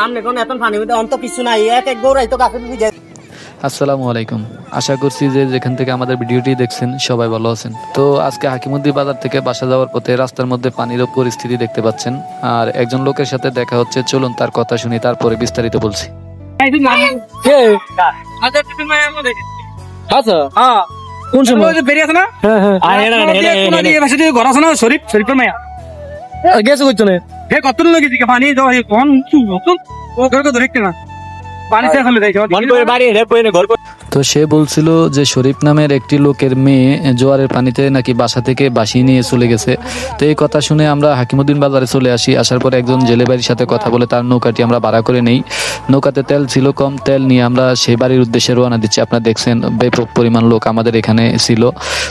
আমনে কোন এত পানি মধ্যে অন্ত কিছু নাই এক এক গৌরাই তো কাছে বুঝে। আসসালামু আলাইকুম, আশা করছি যে যেখান থেকে আমাদের ভিডিওটি দেখছেন সবাই ভালো আছেন। তো আজকে হাকিমুদ্দি বাজার থেকে বাসা যাওয়ার পথে রাস্তার মধ্যে পানির পরিস্থিতি দেখতে পাচ্ছেন, আর একজন লোকের সাথে দেখা হচ্ছে। চলুন তার কথা শুনি, তারপরে বিস্তারিত বলছি। কোন সময় বেরিয়ে আছে না? ঘর আছে না শরীফের মায়া গেছে করছো না হে কত লোক এদিকে পানি কোন ধরে না পানি তো সে বলছিল যে শরীফ নামের একটি লোকের মেয়ে জোয়ারের পানিতে নাকি বাসা থেকে বাসিয়ে নিয়ে চলে গেছে। তো এই কথা শুনে আমরা হাকিমুদ্দিন বাজারে চলে আসি। আসার পর একজন জেলে বাড়ির সাথে কথা বলে তার নৌকাটি আমরা ভাড়া করে নেই। নৌকাতে তেল ছিল কম, তেল নিয়ে আমরা সেই বাড়ির উদ্দেশ্যে রওনা দিচ্ছি। আপনারা দেখছেন ব্যাপক পরিমাণ লোক আমাদের এখানে ছিল।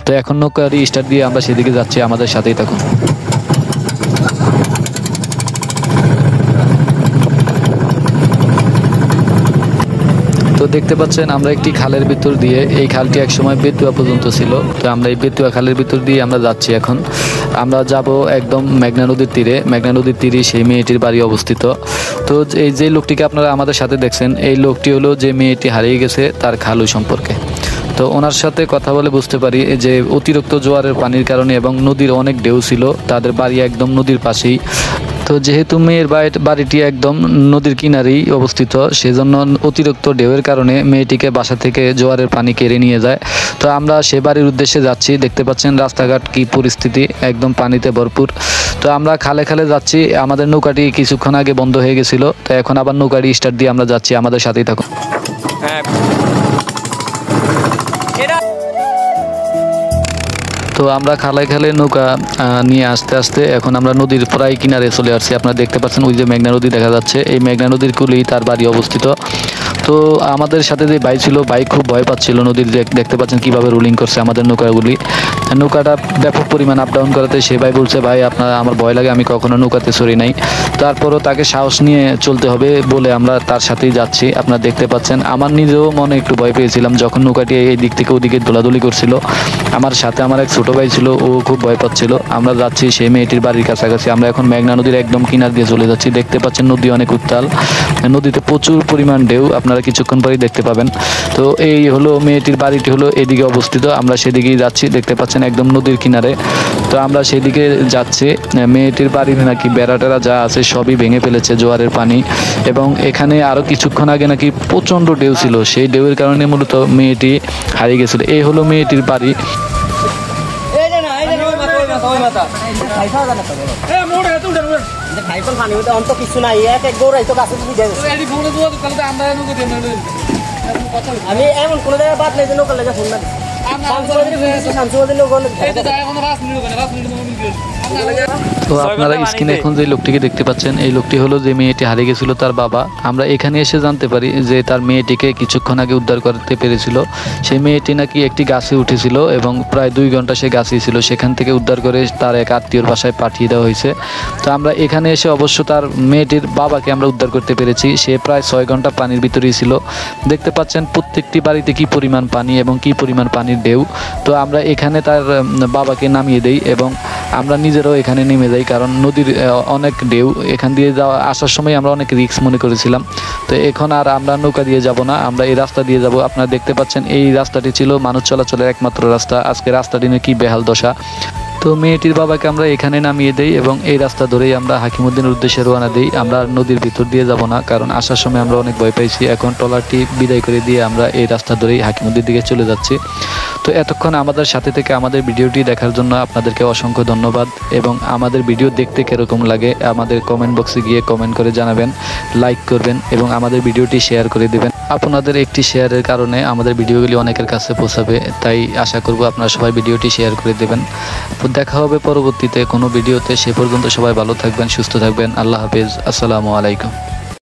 তো এখন নৌকাটি স্টার্ট দিয়ে আমরা সেদিকে যাচ্ছি, আমাদের সাথেই থাকুন। তো দেখতে পাচ্ছেন আমরা একটি খালের ভিতর দিয়ে, এই খালটি একসময় বেতুয়া পর্যন্ত ছিল। তো আমরা এই বেতুয়া খালের ভিতর দিয়ে আমরা যাচ্ছি। এখন আমরা যাব একদম মেঘনা নদীর তীরে। মেঘনা নদীর তীরে সেই মেয়েটির বাড়ি অবস্থিত। তো এই যে লোকটিকে আপনারা আমাদের সাথে দেখছেন, এই লোকটি হলো যে মেয়েটি হারিয়ে গেছে তার খালু সম্পর্কে। তো ওনার সাথে কথা বলে বুঝতে পারি যে অতিরিক্ত জোয়ারের পানির কারণে এবং নদীর অনেক ঢেউ ছিল, তাদের বাড়ি একদম নদীর পাশেই। তো যেহেতু মেয়ের বাড়িটি একদম নদীর কিনারেই অবস্থিত, সেজন্য অতিরিক্ত ঢেউয়ের কারণে মেয়েটিকে বাসা থেকে জোয়ারের পানি কেড়ে নিয়ে যায়। তো আমরা সে বাড়ির উদ্দেশ্যে যাচ্ছি। দেখতে পাচ্ছেন রাস্তাঘাট কি পরিস্থিতি, একদম পানিতে ভরপুর। তো আমরা খালে খালে যাচ্ছি। আমাদের নৌকাটি কিছুক্ষণ আগে বন্ধ হয়ে গেছিল, তো এখন আবার নৌকাটি স্টার্ট দিয়ে আমরা যাচ্ছি। আমাদের সাথেই থাকুন। তো আমরা খালে খালে নৌকা নিয়ে আস্তে আস্তে এখন আমরা নদীর প্রায় কিনারে চলে আসছি। আপনারা দেখতে পাচ্ছেন ওই যে মেঘনা নদী দেখা যাচ্ছে, এই মেঘনা নদীর কূলেই তার বাড়ি অবস্থিত। তো আমাদের সাথে যে ভাই ছিল, ভাই খুব ভয় পাচ্ছিল নদীর, দেখতে পাচ্ছেন কিভাবে রোলিং করছে আমাদের নৌকাগুলি। নৌকাটা ব্যাপক পরিমাণ আপ ডাউন করাতে সে ভাই বলছে, ভাই আমার ভয় লাগে, আমি কখনো নৌকাতে চড়ি নাই। তারপরও তাকে সাহস নিয়ে চলতে হবে বলে আমরা তার সাথেই যাচ্ছি। আপনারা দেখতে পাচ্ছেন আমার নিজেও মনে একটু ভয় পেয়েছিলাম যখন নৌকাটি এই দিক থেকে ওদিকে দোলাদুলি করছিল। আমার সাথে আমার এক ছোট ভাই ছিল, ও খুব ভয় পাচ্ছিল। আমরা যাচ্ছি সেই মেয়েটির বাড়ির কাছাকাছি। আমরা এখন মেঘনা নদীর একদম কিনার দিয়ে চলে যাচ্ছি। দেখতে পাচ্ছেন নদী অনেক উত্তাল, নদীতে প্রচুর পরিমাণ ঢেউ, আপনারা কিছুক্ষণ পরেই দেখতে পাবেন। তো এই হলো মেয়েটির বাড়িটি, হলো এদিকে অবস্থিত। আমরা সেদিকেই যাচ্ছি, দেখতে পাচ্ছেন একদম নদীর কিনারে। তো আমরা সেদিকে যাচ্ছি। মেয়েটির বাড়ির নাকি বেড়াটেরা যা আছে সবই ভেঙে ফেলেছে জোয়ারের পানি, এবং এখানে আরও কিছুক্ষণ আগে নাকি প্রচণ্ড ঢেউ ছিল, সেই ঢেউয়ের কারণে মূলত মেয়েটি হারিয়ে গেছিল। এই হলো মেয়েটির বাড়ি। অন্ত কিছু নাই এক এক গৌরাই তো কাছে বুঝে। আমি এমন কোনো জায়গায় বাদ নেই যে নৌকা লেগে ফোন না তো আপনারা স্ক্রিনে এখন যে লোকটিকে দেখতে পাচ্ছেন, এই লোকটি হলো যে মেয়েটি হারিয়ে গেছিল তার বাবা। আমরা এখানে এসে জানতে পারি যে তার মেয়েটিকে কিছুক্ষণ আগে উদ্ধার করতে পেরেছিল। সেই মেয়েটি নাকি একটি গাছে উঠেছিল এবং প্রায় 2 ঘন্টা সে গাছেই ছিল। সেখান থেকে উদ্ধার করে তার এক আত্মীয়র বাসায় পাঠিয়ে দেওয়া হয়েছে। তো আমরা এখানে এসে অবশ্য তার মেয়েটির বাবাকে আমরা উদ্ধার করতে পেরেছি। সে প্রায় 6 ঘন্টা পানির ভিতরেই ছিল। দেখতে পাচ্ছেন প্রত্যেকটি বাড়িতে কি পরিমাণ পানি এবং কি পরিমাণ পানির ঢেউ। তো আমরা এখানে তার বাবাকে নামিয়ে দেই এবং আমরা নিজেরাও এখানে নেমে যাই, কারণ নদীর অনেক ঢেউ। এখান দিয়ে আসার সময় আমরা অনেক রিস্ক মনে করেছিলাম। তো এখন আর আমরা নৌকা দিয়ে যাব না, আমরা এই রাস্তা দিয়ে যাব। আপনারা দেখতে পাচ্ছেন এই রাস্তাটি ছিল মানুষ চলাচলের একমাত্র রাস্তা। আজকে রাস্তাটি নিয়ে কি বেহাল দশা। তো মেয়েটির বাবাকে আমরা এখানে নামিয়ে দেই এবং এই রাস্তা ধরেই আমরা হাকিমুদ্দিনের উদ্দেশ্যে রওনা দিই। আমরা নদীর ভিতর দিয়ে যাব না, কারণ আসার সময় আমরা অনেক ভয় পাইছি। এখন ট্রলারটি বিদায় করে দিয়ে আমরা এই রাস্তা ধরেই হাকিমুদ্দির দিকে চলে যাচ্ছি। তো এতক্ষণ আমাদের সাথে থেকে আমাদের ভিডিওটি দেখার জন্য আপনাদেরকে অসংখ্য ধন্যবাদ, এবং আমাদের ভিডিও দেখতে কীরকম লাগে আমাদের কমেন্ট বক্সে গিয়ে কমেন্ট করে জানাবেন, লাইক করবেন এবং আমাদের ভিডিওটি শেয়ার করে দেবেন। আপনাদের একটি শেয়ারের কারণে আমাদের ভিডিওগুলি অনেকের কাছে পৌঁছাবে, তাই আশা করব আপনারা সবাই ভিডিওটি শেয়ার করে দেবেন। দেখা হবে পরবর্তীতে কোনো ভিডিওতে। সে পর্যন্ত সবাই ভালো থাকবেন, সুস্থ থাকবেন। আল্লাহ হাফেজ, আসসালামু আলাইকুম।